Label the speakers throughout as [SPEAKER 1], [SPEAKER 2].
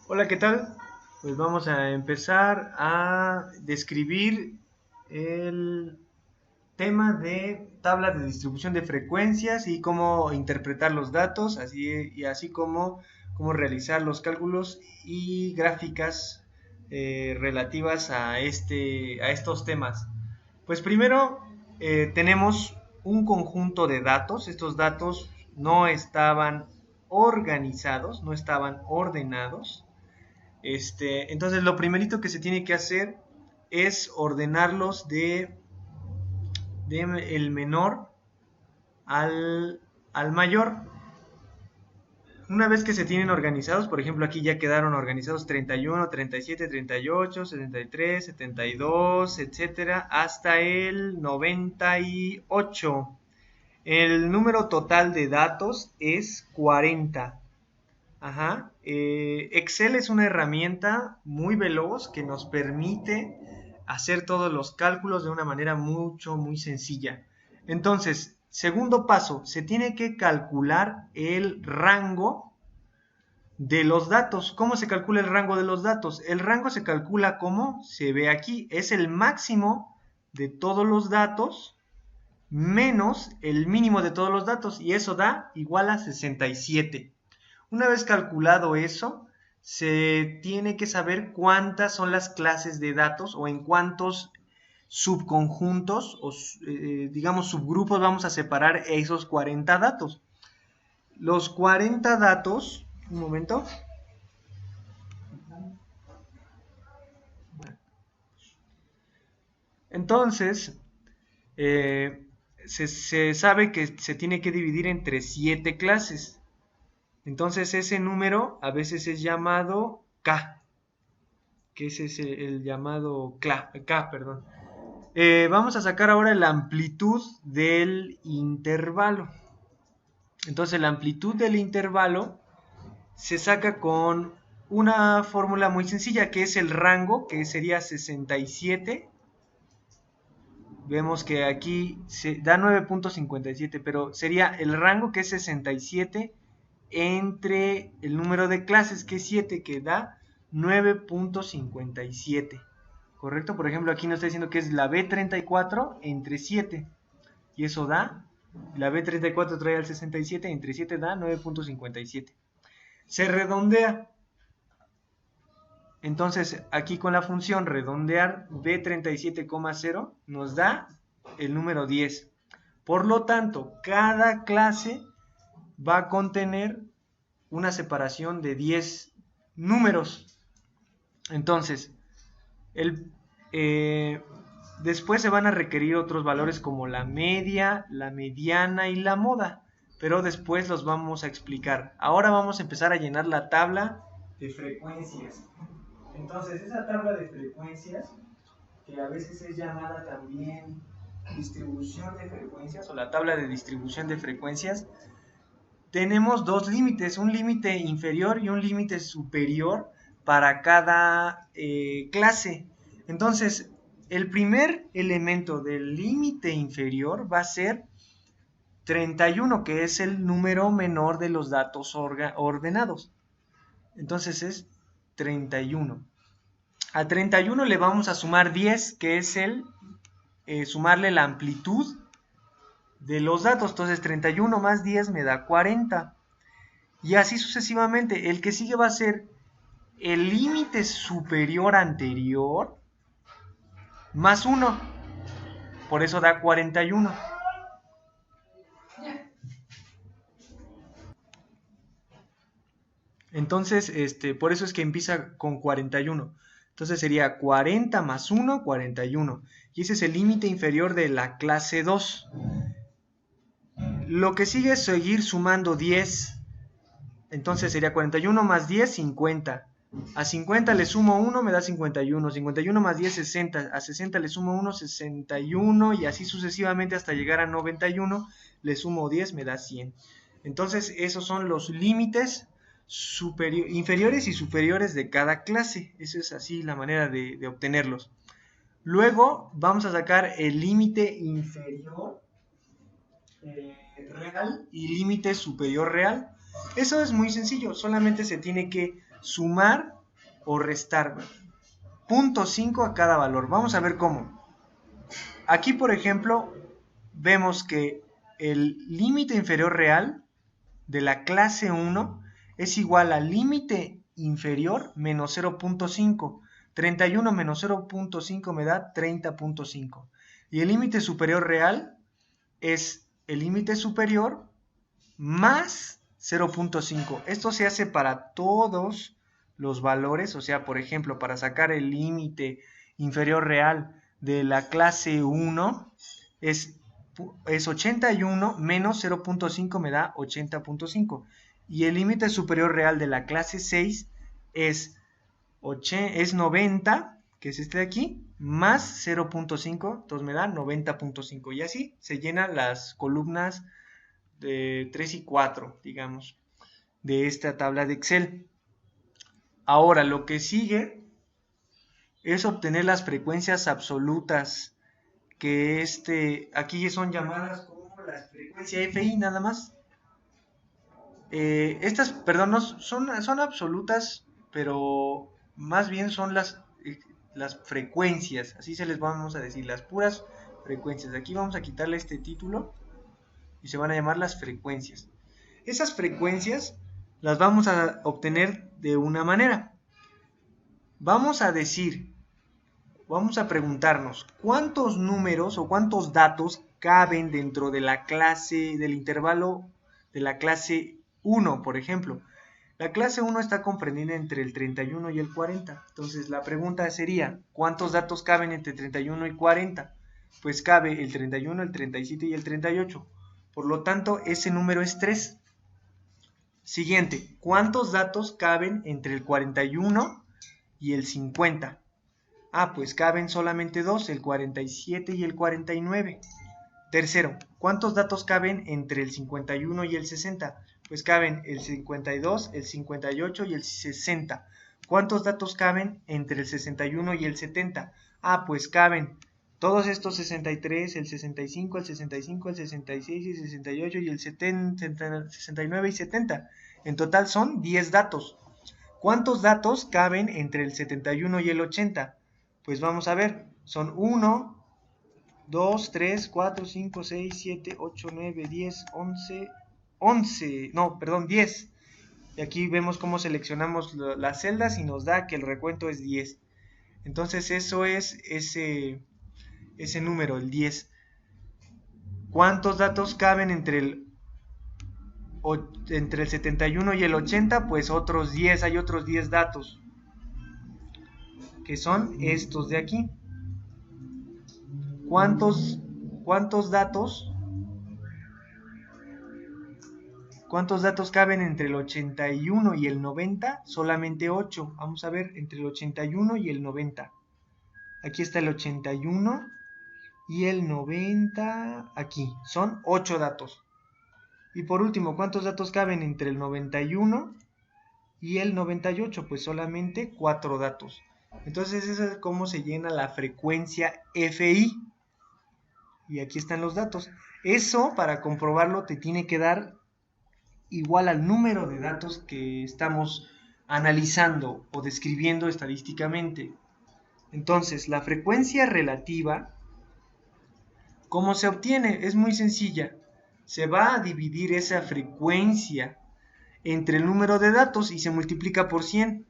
[SPEAKER 1] Hola, ¿qué tal? Pues vamos a empezar a describir el tema de tabla de distribución de frecuencias y cómo interpretar los datos, así como cómo realizar los cálculos y gráficas relativas a estos temas. Pues primero tenemos un conjunto de datos. Estos datos no estaban organizados, no estaban ordenados. Entonces lo primerito que se tiene que hacer es ordenarlos de el menor al mayor. Una vez que se tienen organizados, por ejemplo, aquí ya quedaron organizados 31, 37, 38, 73, 72, etcétera, hasta el 98. El número total de datos es 40. Ajá. Excel es una herramienta muy veloz que nos permite hacer todos los cálculos de una manera muy sencilla. Entonces, segundo paso, se tiene que calcular el rango de los datos. ¿Cómo se calcula el rango de los datos? El rango se calcula como se ve aquí. Es el máximo de todos los datos menos el mínimo de todos los datos. Y eso da igual a 67. Una vez calculado eso, se tiene que saber cuántas son las clases de datos o en cuántos subconjuntos o digamos subgrupos vamos a separar esos 40 datos. Los 40 datos, un momento. Entonces, eh, se sabe que se tiene que dividir entre 7 clases. Entonces ese número a veces es llamado K, que ese es el llamado K, perdón. Vamos a sacar ahora la amplitud del intervalo. Entonces la amplitud del intervalo se saca con una fórmula muy sencilla que es el rango, que sería 67. Vemos que aquí se da 9.57, pero sería el rango que es 67 entre el número de clases que es 7, que da 9.57. ¿Correcto? Por ejemplo, aquí nos está diciendo que es la B34 entre 7. Y eso da, la B34 trae al 67, entre 7 da 9.57. Se redondea. Entonces, aquí con la función redondear B37,0 nos da el número 10. Por lo tanto, cada clase va a contener una separación de 10 números. Entonces, el, eh, después se van a requerir otros valores como la media, la mediana y la moda, pero después los vamos a explicar. Ahora vamos a empezar a llenar la tabla de frecuencias. Entonces, esa tabla de frecuencias, que a veces es llamada también distribución de frecuencias o la tabla de distribución de frecuencias, tenemos dos límites, un límite inferior y un límite superior para cada clase. Entonces, el primer elemento del límite inferior va a ser 31, que es el número menor de los datos ordenados. Entonces es 31. A 31 le vamos a sumar 10, que es el sumarle la amplitud de los datos. Entonces 31 más 10 me da 40. Y así sucesivamente. El que sigue va a ser el límite superior anterior más 1. Por eso da 41. Entonces, por eso es que empieza con 41. Entonces sería 40 más 1, 41. Y ese es el límite inferior de la clase 2. Lo que sigue es seguir sumando 10. Entonces sería 41 más 10, 50. A 50 le sumo 1, me da 51. 51 más 10, 60. A 60 le sumo 1, 61. Y así sucesivamente hasta llegar a 91. Le sumo 10, me da 100. Entonces esos son los límites inferiores y superiores de cada clase. Esa es así la manera de obtenerlos. Luego vamos a sacar el límite inferior real y límite superior real. Eso es muy sencillo, solamente se tiene que sumar o restar 0.5 a cada valor. Vamos a ver cómo. Aquí, por ejemplo, vemos que el límite inferior real de la clase 1 es igual al límite inferior menos 0.5. 31 menos 0.5 me da 30.5. Y el límite superior real es el límite superior más 0.5. Esto se hace para todos los valores, o sea, por ejemplo, para sacar el límite inferior real de la clase 1 es 81 menos 0.5 me da 80.5. Y el límite superior real de la clase 6 es 90, que es este de aquí, más 0.5, entonces me da 90.5. Y así se llenan las columnas de 3 y 4, digamos, de esta tabla de Excel. Ahora, lo que sigue es obtener las frecuencias absolutas, que aquí son llamadas como la frecuencia FI nada más. Estas, perdón, no, son absolutas, pero más bien son las frecuencias, así se les vamos a decir, las puras frecuencias. Aquí vamos a quitarle este título y se van a llamar las frecuencias. Esas frecuencias las vamos a obtener de una manera. Vamos a preguntarnos cuántos números o cuántos datos caben dentro de la clase, del intervalo de la clase 1, por ejemplo. La clase 1 está comprendida entre el 31 y el 40. Entonces la pregunta sería, ¿cuántos datos caben entre 31 y 40? Pues cabe el 31, el 37 y el 38. Por lo tanto, ese número es 3. Siguiente, ¿cuántos datos caben entre el 41 y el 50? Pues caben solamente 2, el 47 y el 49. Tercero, ¿cuántos datos caben entre el 51 y el 60? Pues caben el 52, el 58 y el 60. ¿Cuántos datos caben entre el 61 y el 70? Pues caben todos estos 63, el 65, el 65, el 66, el 68 y el 70, 69 y 70. En total son 10 datos. ¿Cuántos datos caben entre el 71 y el 80? Pues vamos a ver, son 1, 2, 3, 4, 5, 6, 7, 8, 9, 10, 10. Y aquí vemos cómo seleccionamos las celdas y nos da que el recuento es 10. Entonces eso es ese número, el 10. ¿Cuántos datos caben entre el 71 y el 80? Pues otros 10, hay otros 10 datos, que son estos de aquí. ¿Cuántos datos caben entre el 81 y el 90? Solamente 8. Vamos a ver, entre el 81 y el 90. Aquí está el 81 y el 90. Aquí, son 8 datos. Y por último, ¿cuántos datos caben entre el 91 y el 98? Pues solamente 4 datos. Entonces, eso es cómo se llena la frecuencia FI. Y aquí están los datos. Eso, para comprobarlo, te tiene que dar igual al número de datos que estamos analizando o describiendo estadísticamente. Entonces, la frecuencia relativa, ¿cómo se obtiene? Es muy sencilla. Se va a dividir esa frecuencia entre el número de datos y se multiplica por 100.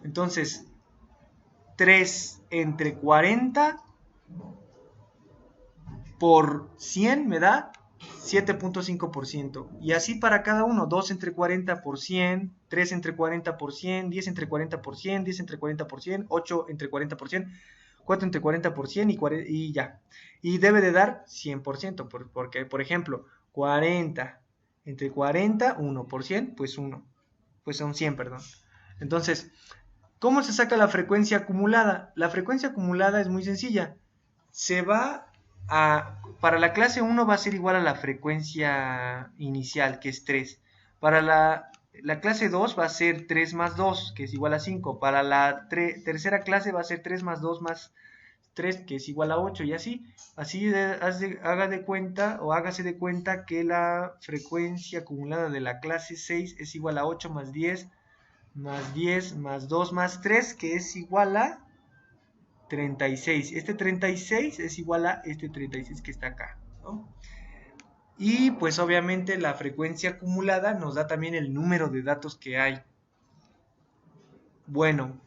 [SPEAKER 1] Entonces, 3 entre 40 por 100 me da 7.5%. Y así para cada uno, 2 entre 40 por 100, 3 entre 40 por 100, 10 entre 40 por 100, 10 entre 40 por 100, 8 entre 40 por 100, 4 entre 40 por 100 y ya. Y debe de dar 100%, porque, por ejemplo, 40 entre 40, 1 por 100, pues 1. Pues son 100, perdón. Entonces, ¿cómo se saca la frecuencia acumulada? La frecuencia acumulada es muy sencilla. Para la clase 1 va a ser igual a la frecuencia inicial, que es 3. Para la clase 2 va a ser 3 más 2, que es igual a 5. Para la tercera clase va a ser 3 más 2 más 3, que es igual a 8. Y así hágase de cuenta que la frecuencia acumulada de la clase 6 es igual a 8 más 10 más 10 más 2 más 3, que es igual a 36. Este 36 es igual a este 36 que está acá, ¿no? Y pues obviamente la frecuencia acumulada nos da también el número de datos que hay. Bueno,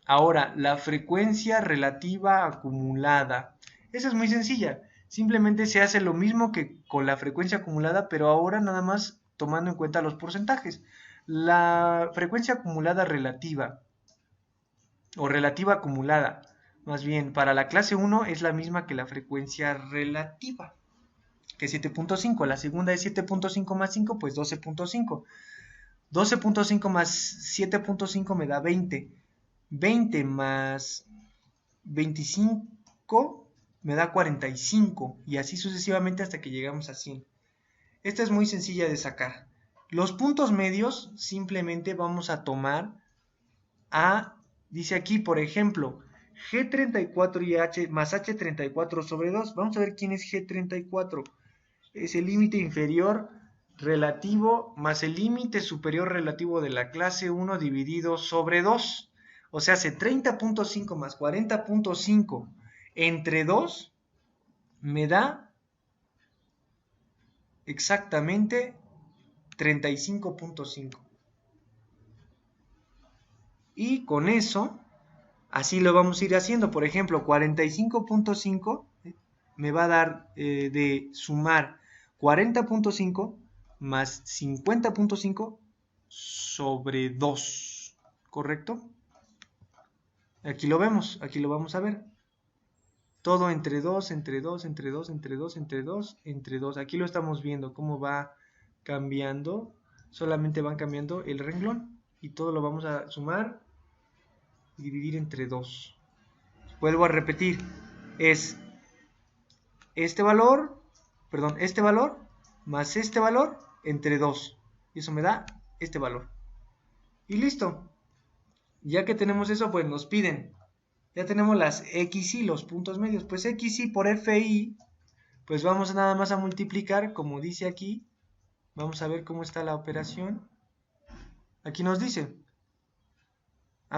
[SPEAKER 1] ahora la frecuencia relativa acumulada. Esa es muy sencilla. Simplemente se hace lo mismo que con la frecuencia acumulada, pero ahora nada más tomando en cuenta los porcentajes. La frecuencia acumulada relativa, o relativa acumulada, más bien, para la clase 1 es la misma que la frecuencia relativa, que es 7.5. La segunda es 7.5 más 5, pues 12.5. 12.5 más 7.5 me da 20. 20 más 25 me da 45. Y así sucesivamente hasta que llegamos a 100. Esta es muy sencilla de sacar. Los puntos medios simplemente vamos a tomar dice aquí, por ejemplo, G34 y H más H34 sobre 2. Vamos a ver quién es G34. Es el límite inferior relativo más el límite superior relativo de la clase 1 dividido sobre 2. O sea, hace 30.5 más 40.5 entre 2 me da exactamente 35.5. Y con eso, así lo vamos a ir haciendo. Por ejemplo, 45.5 me va a dar de sumar 40.5 más 50.5 sobre 2. ¿Correcto? Aquí lo vemos, aquí lo vamos a ver. Todo entre 2, entre 2, entre 2, entre 2, entre 2, entre 2. Aquí lo estamos viendo cómo va cambiando. Solamente van cambiando el renglón. Y todo lo vamos a sumar y dividir entre 2. Vuelvo a repetir. Es este valor más este valor entre 2. Y eso me da este valor. Y listo. Ya que tenemos eso, pues nos piden. Ya tenemos las XY, los puntos medios. Pues XY por FI, pues vamos nada más a multiplicar, como dice aquí. Vamos a ver cómo está la operación. Aquí nos dice.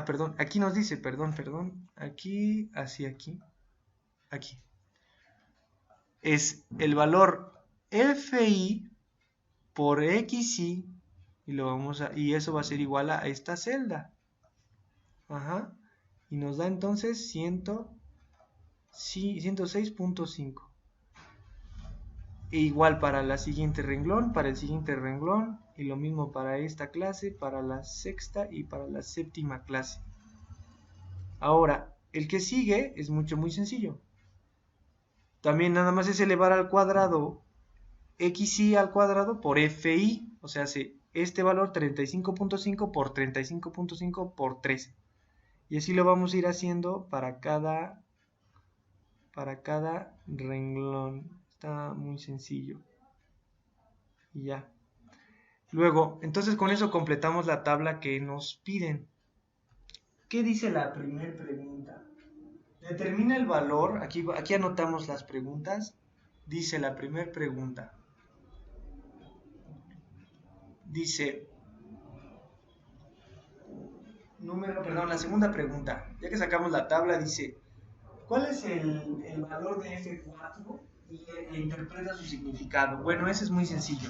[SPEAKER 1] Perdón, aquí nos dice, perdón. Aquí, hacia aquí. Aquí. Es el valor FI por XY y eso va a ser igual a esta celda. Ajá. Y nos da entonces 106.5. E igual para la siguiente renglón, para el siguiente renglón, y lo mismo para esta clase, para la sexta y para la séptima clase. Ahora, el que sigue es muy sencillo. También nada más es elevar al cuadrado XY al cuadrado por FI, o sea, este valor 35.5 por 35.5 por 3. Y así lo vamos a ir haciendo para cada renglón. Está muy sencillo. Y ya. Luego, entonces con eso completamos la tabla que nos piden. ¿Qué dice la primera pregunta? Determina el valor. Aquí anotamos las preguntas. Dice la primera pregunta. Dice, la segunda pregunta. Ya que sacamos la tabla, dice, ¿cuál es el valor de F4? Y interpreta su significado. Bueno, ese es muy sencillo.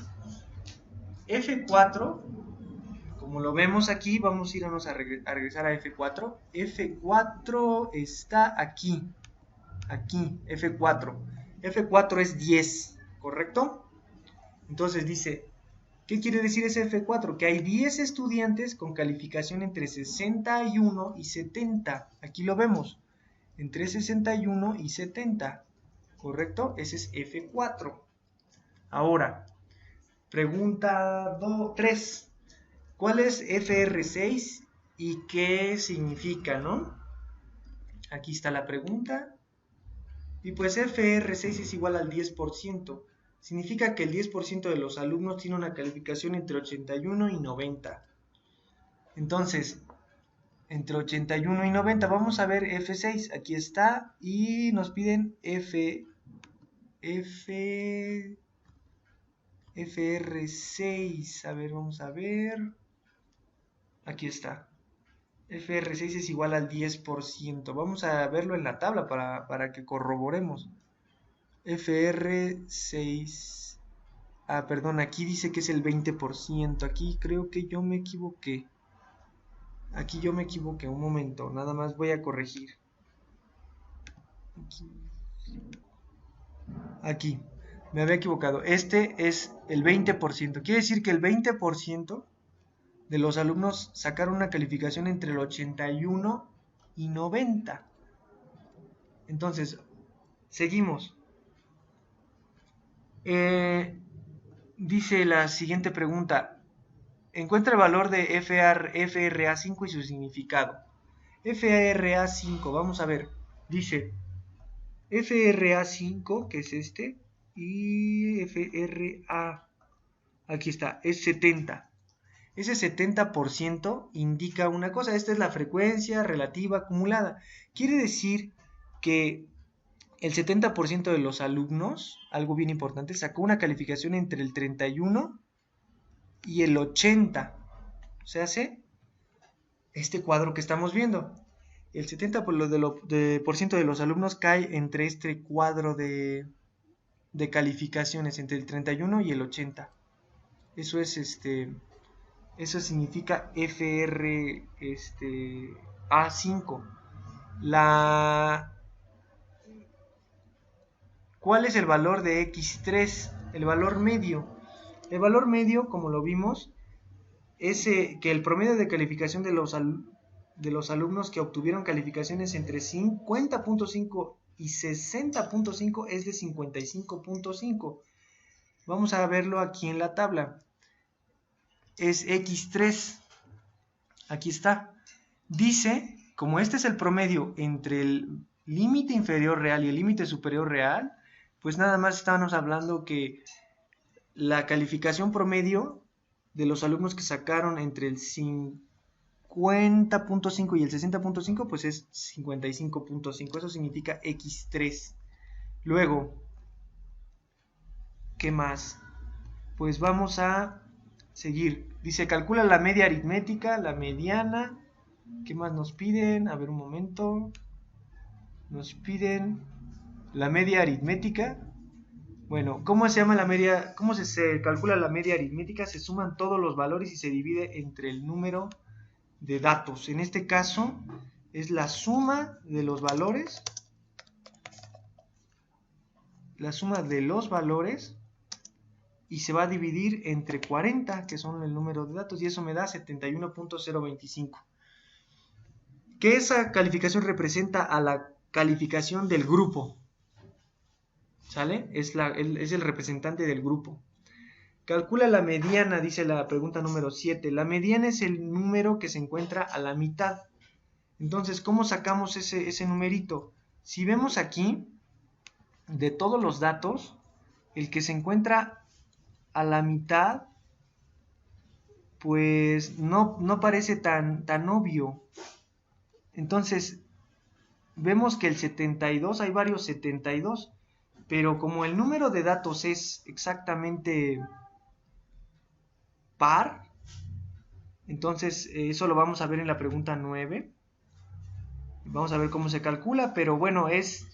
[SPEAKER 1] F4, como lo vemos aquí, vamos a irnos a regresar a F4. F4 está aquí. Aquí, F4. F4 es 10, ¿correcto? Entonces dice, ¿qué quiere decir ese F4? Que hay 10 estudiantes con calificación entre 61 y 70. Aquí lo vemos. Entre 61 y 70. ¿Correcto? Ese es F4. Ahora, pregunta 3. ¿Cuál es FR6 y qué significa, no? Aquí está la pregunta. Y pues FR6 es igual al 10%. Significa que el 10% de los alumnos tiene una calificación entre 81 y 90. Entonces, entre 81 y 90, vamos a ver F6. Aquí está y nos piden FR6. A ver, vamos a ver. Aquí está. FR6 es igual al 10%. Vamos a verlo en la tabla para que corroboremos. FR6. Ah, perdón, aquí dice que es el 20%. Aquí creo que yo me equivoqué. Aquí yo me equivoqué. Un momento, nada más voy a corregir. Aquí. Me había equivocado. Este es el 20%. Quiere decir que el 20% de los alumnos sacaron una calificación entre el 81 y 90. Entonces, seguimos. Dice la siguiente pregunta. Encuentra el valor de FRA5 y su significado. FRA5, vamos a ver. Dice FRA5, que es este, y FRA, aquí está, es 70. Ese 70% indica una cosa, esta es la frecuencia relativa acumulada. Quiere decir que el 70% de los alumnos, algo bien importante, sacó una calificación entre el 31 y el 80. O sea, hace este cuadro que estamos viendo. El 70% de los alumnos cae entre este cuadro de calificaciones, entre el 31 y el 80. Eso es eso significa A5. ¿Cuál es el valor de X3? El valor medio. El valor medio, como lo vimos, es que el promedio de calificación de los alumnos que obtuvieron calificaciones entre 50.5 y 60.5 es de 55.5. Vamos a verlo aquí en la tabla. Es X3. Aquí está. Dice, como este es el promedio entre el límite inferior real y el límite superior real, pues nada más estamos hablando que la calificación promedio de los alumnos que sacaron entre el 50.5 y el 60.5, pues es 55.5. Eso significa X3. Luego, ¿qué más? Pues vamos a seguir. Dice, calcula la media aritmética, la mediana. ¿Qué más nos piden? A ver un momento. Nos piden la media aritmética. Bueno, ¿cómo se llama la media? ¿Cómo se calcula la media aritmética? Se suman todos los valores y se divide entre el número de datos. En este caso es la suma de los valores. La suma de los valores y se va a dividir entre 40, que son el número de datos, y eso me da 71.025. Que esa calificación representa a la calificación del grupo. ¿Sale? Es el representante del grupo. Calcula la mediana, dice la pregunta número 7. La mediana es el número que se encuentra a la mitad. Entonces, ¿cómo sacamos ese numerito? Si vemos aquí, de todos los datos, el que se encuentra a la mitad, pues no parece tan obvio. Entonces, vemos que el 72, hay varios 72, pero como el número de datos es exactamente par, entonces eso lo vamos a ver en la pregunta 9. Vamos a ver cómo se calcula, pero bueno, es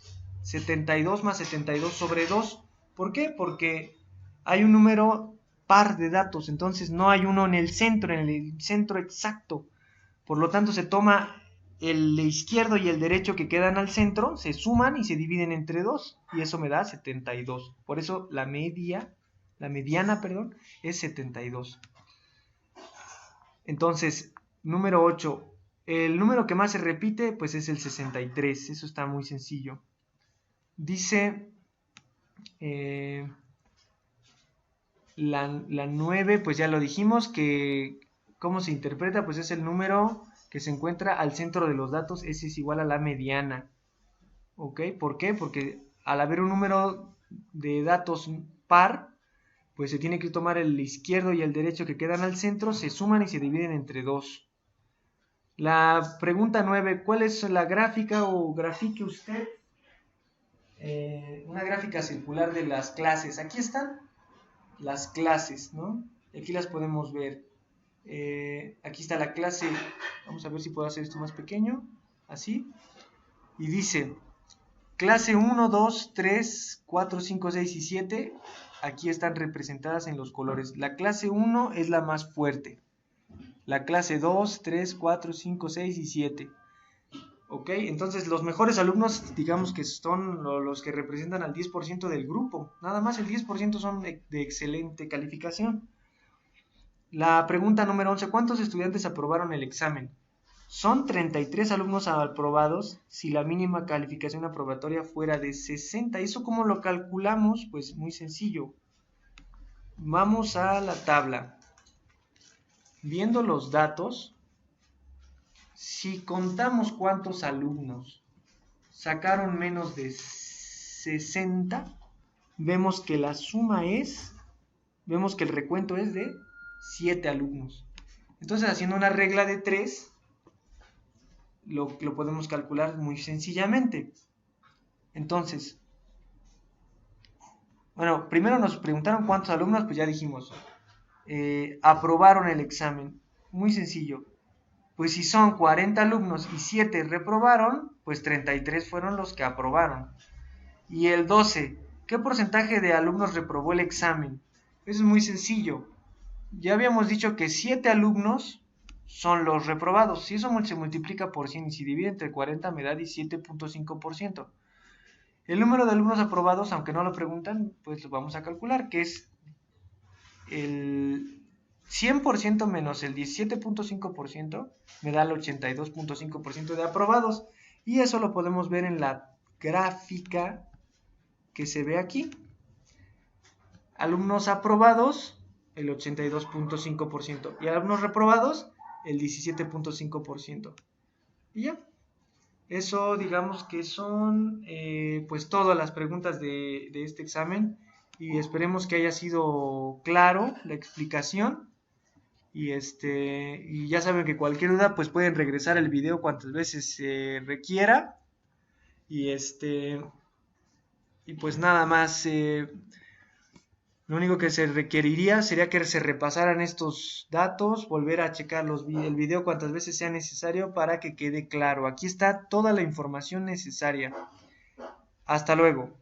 [SPEAKER 1] 72 más 72 sobre 2. ¿Por qué? Porque hay un número par de datos, entonces no hay uno en el centro exacto. Por lo tanto, se toma el izquierdo y el derecho que quedan al centro, se suman y se dividen entre 2, y eso me da 72. Por eso la mediana, es 72. Entonces, número 8. El número que más se repite, pues es el 63. Eso está muy sencillo. Dice la 9, pues ya lo dijimos, que cómo se interpreta, pues es el número que se encuentra al centro de los datos. Ese es igual a la mediana. ¿Ok? ¿Por qué? Porque al haber un número de datos par, pues se tiene que tomar el izquierdo y el derecho que quedan al centro, se suman y se dividen entre 2. La pregunta 9, ¿cuál es la gráfica o grafique usted? Una gráfica circular de las clases. Aquí están las clases, ¿no? Aquí las podemos ver. Aquí está la clase, vamos a ver si puedo hacer esto más pequeño, así, y dice, clase 1, 2, 3, 4, 5, 6 y 7, aquí están representadas en los colores. La clase 1 es la más fuerte, la clase 2, 3, 4, 5, 6 y 7. Ok, entonces los mejores alumnos, digamos que son los que representan al 10% del grupo. Nada más el 10% son de excelente calificación. La pregunta número 11, ¿cuántos estudiantes aprobaron el examen? Son 33 alumnos aprobados si la mínima calificación aprobatoria fuera de 60. ¿Eso cómo lo calculamos? Pues muy sencillo. Vamos a la tabla. Viendo los datos, si contamos cuántos alumnos sacaron menos de 60, vemos que la suma vemos que el recuento es de 7 alumnos. Entonces, haciendo una regla de 3, lo podemos calcular muy sencillamente. Entonces, bueno, primero nos preguntaron cuántos alumnos, pues ya dijimos, aprobaron el examen. Muy sencillo. Pues si son 40 alumnos y 7 reprobaron, pues 33 fueron los que aprobaron. Y el 12, ¿qué porcentaje de alumnos reprobó el examen? Eso es muy sencillo. Ya habíamos dicho que 7 alumnos son los reprobados. Si eso se multiplica por 100 y se divide entre 40 me da 17.5%. El número de alumnos aprobados, aunque no lo preguntan, pues lo vamos a calcular, que es el 100% menos el 17.5% me da el 82.5% de aprobados. Y eso lo podemos ver en la gráfica que se ve aquí. Alumnos aprobados, el 82.5%. Y alumnos reprobados, el 17.5%. Y ya. Eso digamos que son pues todas las preguntas de este examen. Y esperemos que haya sido claro la explicación. Y ya saben que cualquier duda pues pueden regresar el video cuantas veces se requiera. Y pues nada más, lo único que se requeriría sería que se repasaran estos datos, volver a checar el video cuantas veces sea necesario para que quede claro. Aquí está toda la información necesaria. Hasta luego.